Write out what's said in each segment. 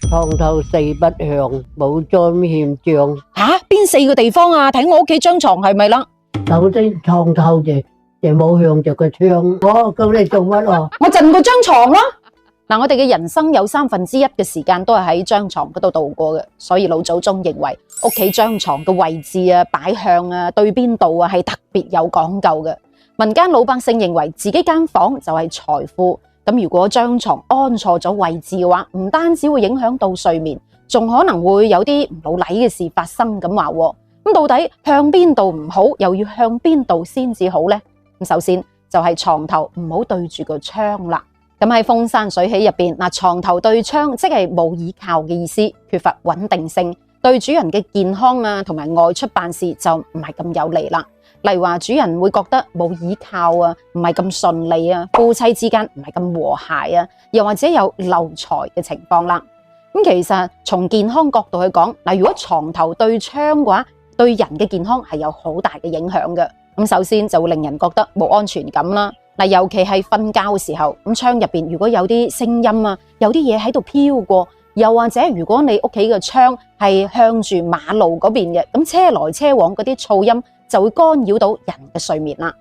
床頭四不向，冇裝欠賬。邊4個地方啊？睇我屋企張床係咪啦？首先床頭就冇向着個窗。咁你做乜啊？我震過張床啦。嗱，我哋嘅人生有1/3嘅時間都係喺張床嗰度度過嘅，所以老祖宗認為屋企張床嘅位置啊、擺向啊、對邊度啊係特別有講究嘅。民間老百姓認為自己間房就係財富，咁如果張床安錯咗位置嘅話，唔單止會影響到睡眠，仲可能會有啲唔老禮嘅事發生咁話。咁到底向邊度唔好，又要向邊度先至好呢？咁首先就係床頭唔好對住個窗啦。咁喺風生水起入邊，床頭對窗即係冇倚靠嘅意思，缺乏穩定性，對主人嘅健康啊同埋外出辦事就唔係咁有利啦。例如話主人會覺得冇倚靠啊，唔係咁順利啊，夫妻之間唔係咁和諧啊，又或者有漏財嘅情況啦。咁其實從健康角度去講，如果床頭對窗嘅話，對人嘅健康係有好大嘅影響嘅。咁首先就會令人覺得冇安全感啦。尤其係瞓覺嘅時候，咁窗入邊如果有啲聲音啊，有啲嘢喺度飄過，又或者如果你屋企嘅窗係向住馬路嗰邊嘅，咁車來車往嗰啲噪音就會干擾到人嘅睡眠啦。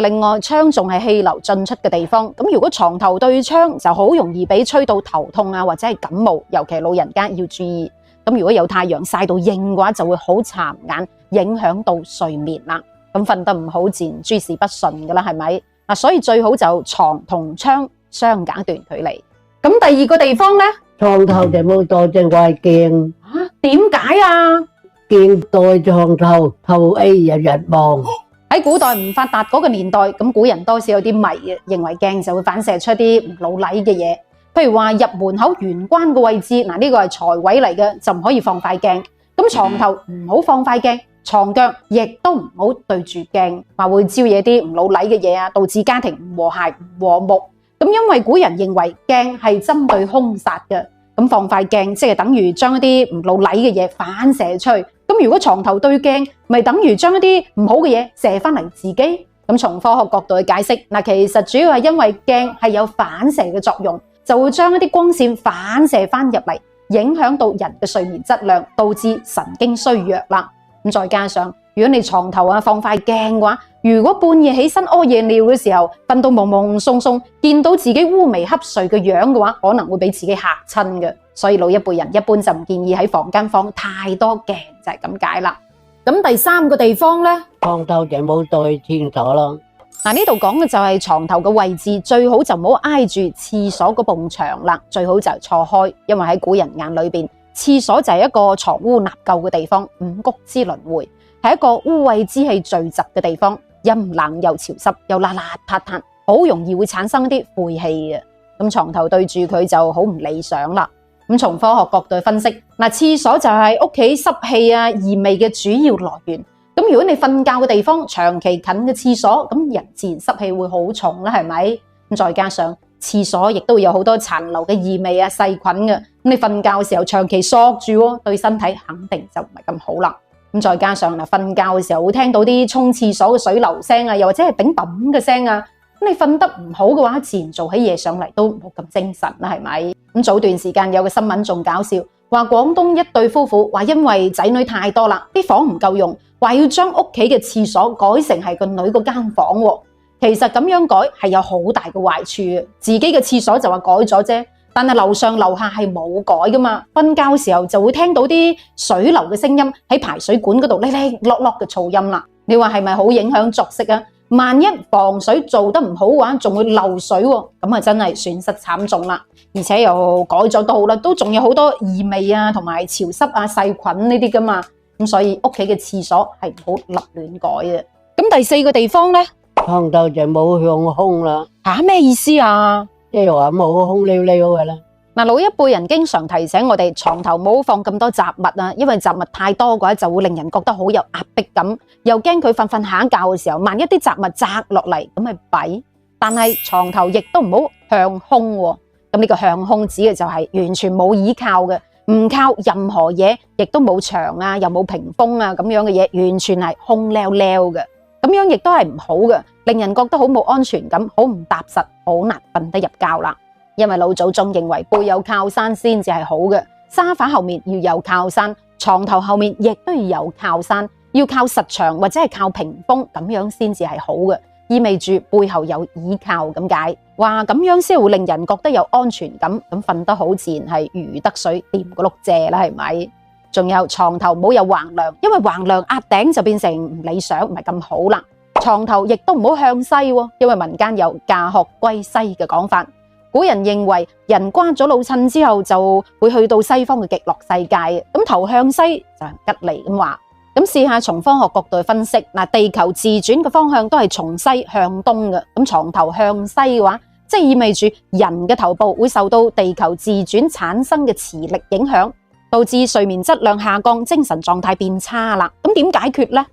另外窗仲係氣流進出嘅地方，咁如果床頭對窗就好容易俾吹到頭痛啊，或者係感冒，尤其係老人家要注意。咁如果有太陽曬到硬嘅話，就會好殘眼，影響到睡眠啦。咁瞓得唔好，自然諸事不順噶啦，係咪？所以最好就床同窗相隔一段距離。咁第二個地方呢？床頭就冇帶隻塊鏡。點解啊？鏡袋床頭，頭 A 日日望。喺古代唔發達嗰個年代，咁古人多少有啲迷嘅，認為鏡就會反射出啲唔老禮嘅嘢。譬如話入門口玄關嘅位置，呢個係財位嚟嘅，就唔可以放塊鏡。咁床頭唔好放塊鏡。床腳亦都唔好對住鏡，話會招惹啲唔老禮嘅嘢啊，導致家庭唔和諧、唔和睦。咁因為古人認為鏡係針對兇煞嘅，咁放塊鏡即係等於將一啲唔老禮嘅嘢反射出去。咁如果床頭對鏡，咪等於將一啲唔好嘅嘢射翻嚟自己。咁從科學角度去解釋，其實主要係因為鏡係有反射嘅作用，就會將一啲光線反射翻入嚟，影響到人嘅睡眠質量，導致神經衰弱啦。咁再加上，如果你床頭放塊鏡嘅話，如果半夜起身屙夜尿嘅時候，瞓到朦朦朧朧，見到自己烏眉瞌睡嘅樣嘅話，可能會俾自己嚇親嘅。所以老一輩人一般就唔建議喺房間放太多鏡，就係咁解啦。咁第3個地方呢？床頭就冇對廁所咯。呢度講嘅就係床頭嘅位置，最好就唔好挨住廁所嗰埲牆啦，最好就係錯開，因為喺古人眼裏邊，廁所就係一個藏污納垢嘅地方，五穀之輪迴，係一個污穢之氣聚集嘅地方，陰冷又潮濕，又邋邋遢遢，好容易會產生一啲晦氣嘅。咁床頭對住佢就好唔理想啦。咁從科學角度去分析，廁所就係屋企濕氣啊、異味嘅主要來源。咁如果你瞓覺嘅地方長期近嘅廁所，咁人自然濕氣會好重啦，係咪？咁再加上廁所亦都有好多殘留嘅異味啊、細菌嘅，咁你瞓覺嘅時候長期索住，對身體肯定就唔係咁好啦。咁再加上瞓覺嘅時候會聽到啲沖廁所嘅水流聲啊，又或者係叮噹嘅聲啊，咁你瞓得唔好嘅話，自然做起嘢上嚟都冇咁精神啦，係咪？咁早段時間有個新聞仲搞笑，話廣東一對夫婦話因為仔女太多啦，啲房唔夠用，話要將屋企嘅廁所改成係個女嗰間房喎。其實咁樣改係有好大嘅壞處嘅，自己嘅廁所就話改咗啫，但係樓上樓下係冇改噶嘛。瞓覺嘅時候就會聽到啲水流嘅聲音喺排水管嗰度哩哩落落嘅噪音啦。你話係咪好影響作息啊？萬一防水做得唔好嘅話，仲會漏水喎，咁啊真係損失慘重啦。而且又改咗都好啦，都仲有好多異味啊，同埋潮濕啊、細菌呢啲噶嘛。咁所以屋企嘅廁所係唔好立亂改嘅。咁第4個地方呢？床頭就冇向空啦。咩意思啊？即係話冇空溜溜嘅啦。老一輩人經常提醒我哋床頭唔好放咁多雜物啊，因為雜物太多嘅話就會令人覺得好有壓迫感，又驚佢瞓下覺嘅時候，萬一啲雜物砸落嚟咁咪弊。但係床頭亦都唔好向空喎。咁呢個向空指嘅就係完全冇依靠嘅，唔靠任何嘢，亦都冇牆啊，又冇屏風啊咁樣嘅嘢，完全係空溜溜嘅。咁樣亦都係唔好嘅，令人覺得好冇安全感，好唔踏實，好難瞓得入覺啦。因為老祖宗認為背有靠山先至係好嘅，沙發後面要有靠山，床頭後面亦都要有靠山，要靠實牆或者係靠屏風，咁樣先至係好嘅，意味住背後有倚靠咁解。話咁樣先會令人覺得有安全感，咁瞓得好自然係如魚得水，掂個碌蔗啦，係咪？仲有床頭唔好有橫梁，因為橫梁壓頂就變成唔理想，唔係咁好啦。床頭亦都唔好向西，因為民間有駕鶴歸西嘅講法。古人認為人瓜咗老襯之後就會去到西方嘅極樂世界，咁頭向西就係吉利咁話。咁試下從科學角度去分析，地球自轉嘅方向都係從西向東嘅，咁床頭向西嘅話，即係意味住人嘅頭部會受到地球自轉產生嘅磁力影響，導致睡眠質量下降，精神狀態變差啦。咁點解決呢？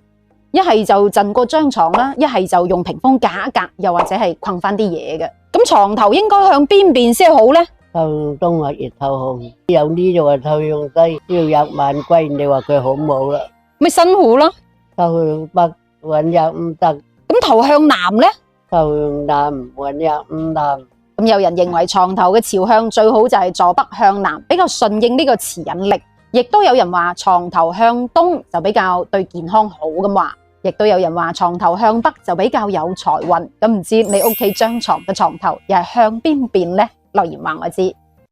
一係就震過張床啦，一係就用屏風隔一隔，又或者係困翻啲嘢嘅。咁床頭應該向邊邊先好呢？向東或熱頭紅，有啲就話頭向西，要入晚歸，你話佢好冇啦。咪辛苦咯。頭向北揾入唔得，咁頭向南呢？頭向南揾入唔得。咁有人認為床頭嘅朝向最好就係坐北向南，比較順應呢個磁引力。亦都有人話床頭向東就比較對健康好咁話。亦都有人話床頭向北就比較有財運。咁唔知你屋企張床嘅床頭又係向邊邊呢？留言話我知。